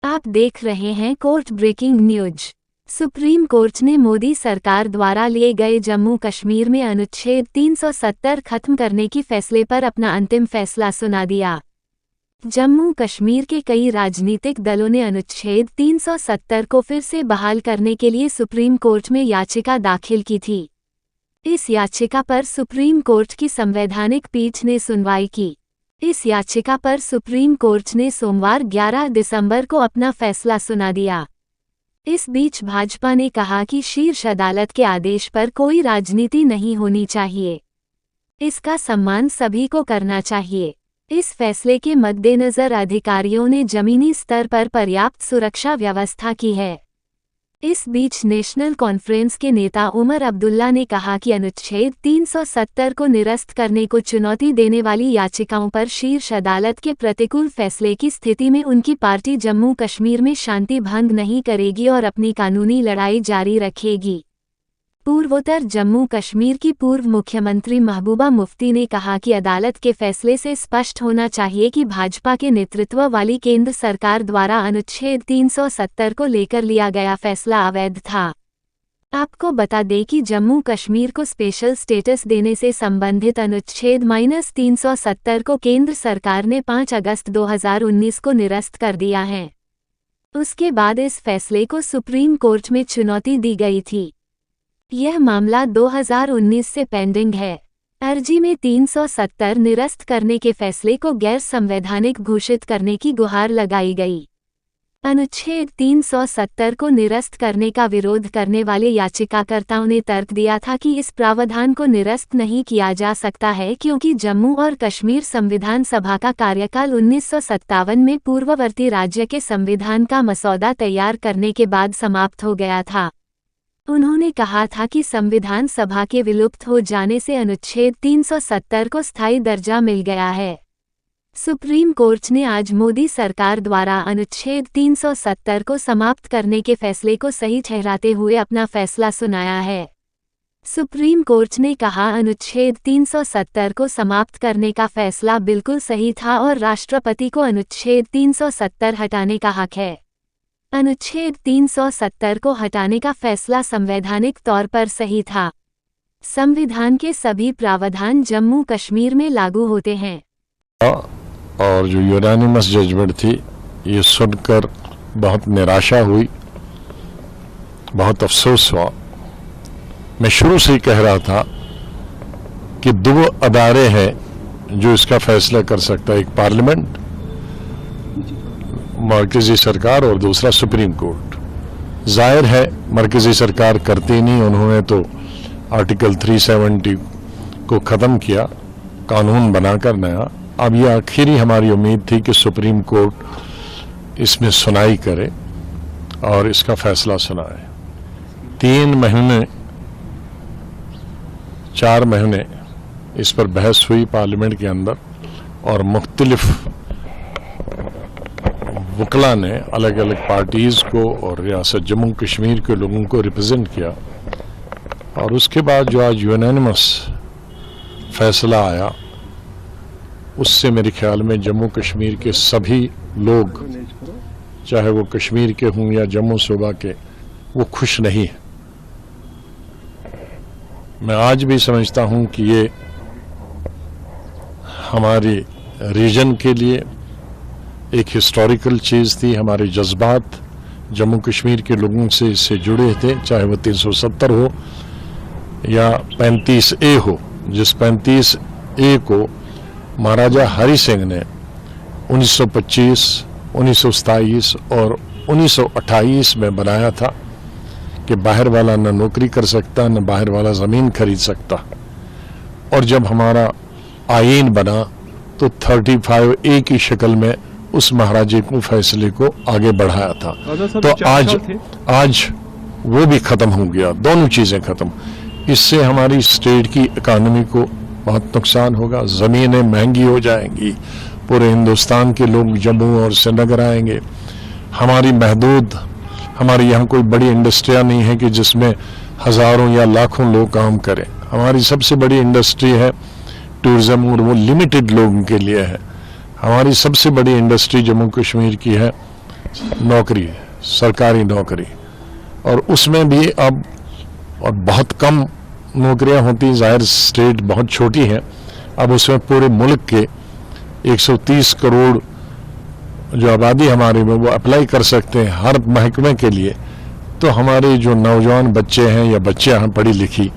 आप देख रहे हैं court breaking news. Supreme court ने मोदी सरकार द्वारा लिए गए जम्मू कश्मीर में अनुच्छेद 370 खत्म करने की फैसले पर अपना अंतिम फैसला सुना दिया। जम्मू कश्मीर के कई राजनीतिक दलों ने अनुच्छेद 370 को फिर से बहाल करने के लिए सुप्रीम कोर्ट में याचिका दाखिल की थी। इस याचिका पर सुप्रीम कोर्ट की संवैधानिक पीठ ने सुनवाई की। इस याचिका पर सुप्रीम कोर्ट ने सोमवार 11 दिसंबर को अपना फैसला सुना दिया। इस बीच भाजपा ने कहा कि शीर्ष अदालत के आदेश पर कोई राजनीति नहीं होनी चाहिए, इसका सम्मान सभी को करना चाहिए। इस फैसले के मद्देनजर अधिकारियों ने जमीनी स्तर पर पर्याप्त सुरक्षा व्यवस्था की है। इस बीच नेशनल कॉन्फ्रेंस के नेता उमर अब्दुल्ला ने कहा कि अनुच्छेद 370 को निरस्त करने को चुनौती देने वाली याचिकाओं पर शीर्ष अदालत के प्रतिकूल फैसले की स्थिति में उनकी पार्टी जम्मू कश्मीर में शांति भंग नहीं करेगी और अपनी कानूनी लड़ाई जारी रखेगी। पूर्वोत्तर जम्मू कश्मीर की पूर्व मुख्यमंत्री महबूबा मुफ्ती ने कहा कि अदालत के फैसले से स्पष्ट होना चाहिए कि भाजपा के नेतृत्व वाली केंद्र सरकार द्वारा अनुच्छेद 370 को लेकर लिया गया फैसला अवैध था। आपको बता दें कि जम्मू कश्मीर को स्पेशल स्टेटस देने से संबंधित अनुच्छेद -370 को केंद्र सरकार ने 5 अगस्त 2019 को निरस्त कर दिया है। उसके बाद इस फैसले को सुप्रीम कोर्ट में चुनौती दी गई थी। यह मामला 2019 से पेंडिंग है। अर्जी में 370 निरस्त करने के फैसले को गैर संवैधानिक घोषित करने की गुहार लगाई गई। अनुच्छेद 370 को निरस्त करने का विरोध करने वाले याचिकाकर्ताओं ने तर्क दिया था कि इस प्रावधान को निरस्त नहीं किया जा सकता है क्योंकि जम्मू और कश्मीर संविधान सभा का कार्यकाल 1957 में पूर्ववर्ती राज्य के संविधान का मसौदा तैयार करने के बाद समाप्त हो गया था। उन्होंने कहा था कि संविधान सभा के विलुप्त हो जाने से अनुच्छेद 370 को स्थायी दर्जा मिल गया है। सुप्रीम कोर्ट ने आज मोदी सरकार द्वारा अनुच्छेद 370 को समाप्त करने के फैसले को सही ठहराते हुए अपना फैसला सुनाया है। सुप्रीम कोर्ट ने कहा अनुच्छेद 370 को समाप्त करने का फैसला बिल्कुल सही था और राष्ट्रपति को अनुच्छेद 370 हटाने का हक है। अनुच्छेद 370 को हटाने का फैसला संवैधानिक तौर पर सही था। संविधान के सभी प्रावधान जम्मू कश्मीर में लागू होते हैं। और जो यूनानिमस जजमेंट थी, ये सुनकर बहुत निराशा हुई, बहुत अफसोस हुआ। मैं शुरू से ही कह रहा था कि 2 अदारे हैं जो इसका फैसला कर सकता है, एक पार्लियामेंट, मरकजी सरकार, और दूसरा सुप्रीम कोर्ट। जाहिर है मरकजी सरकार करती नहीं, उन्होंने तो आर्टिकल 370 को ख़त्म किया कानून बनाकर नया। अब ये आखिरी हमारी उम्मीद थी कि सुप्रीम कोर्ट इसमें सुनाई करे और इसका फैसला सुनाए। 3 महीने 4 महीने इस पर बहस हुई पार्लियामेंट के अंदर और मुख्तलिफ वकला ने अलग अलग पार्टीज़ को और रियासत जम्मू कश्मीर के लोगों को रिप्रेजेंट किया। और उसके बाद जो आज यूनानिमस फैसला आया, उससे मेरे ख्याल में जम्मू कश्मीर के सभी लोग, चाहे वो कश्मीर के हों या जम्मू सूबा के, वो खुश नहीं है। मैं आज भी समझता हूं कि ये हमारे रीजन के लिए एक हिस्टोरिकल चीज़ थी। हमारे जज्बात जम्मू कश्मीर के लोगों से इससे जुड़े थे, चाहे वो 370 हो या 35A हो, जिस 35A को महाराजा हरि सिंह ने 1925, 1927 और 1928 में बनाया था कि बाहर वाला न नौकरी कर सकता, न बाहर वाला ज़मीन खरीद सकता। और जब हमारा आईन बना तो 35A की शक्ल में उस महाराजे को फैसले को आगे बढ़ाया था। तो आज वो भी खत्म हो गया, दोनों चीजें खत्म। इससे हमारी स्टेट की इकानमी को बहुत नुकसान होगा, जमीनें महंगी हो जाएंगी, पूरे हिंदुस्तान के लोग जम्मू और श्रीनगर आएंगे। हमारी यहाँ कोई बड़ी इंडस्ट्रियाँ नहीं है कि जिसमें हजारों या लाखों लोग काम करें। हमारी सबसे बड़ी इंडस्ट्री है टूरिज्म और वो लिमिटेड लोगों के लिए है। हमारी सबसे बड़ी इंडस्ट्री जम्मू कश्मीर की है नौकरी, सरकारी नौकरी, और उसमें भी अब और बहुत कम नौकरियां होती, जाहिर स्टेट बहुत छोटी है, अब उसमें पूरे मुल्क के 130 करोड़ जो आबादी हमारी में वो अप्लाई कर सकते हैं हर महकमे के लिए। तो हमारे जो नौजवान बच्चे हैं या बच्चियां हैं पढ़ी लिखी,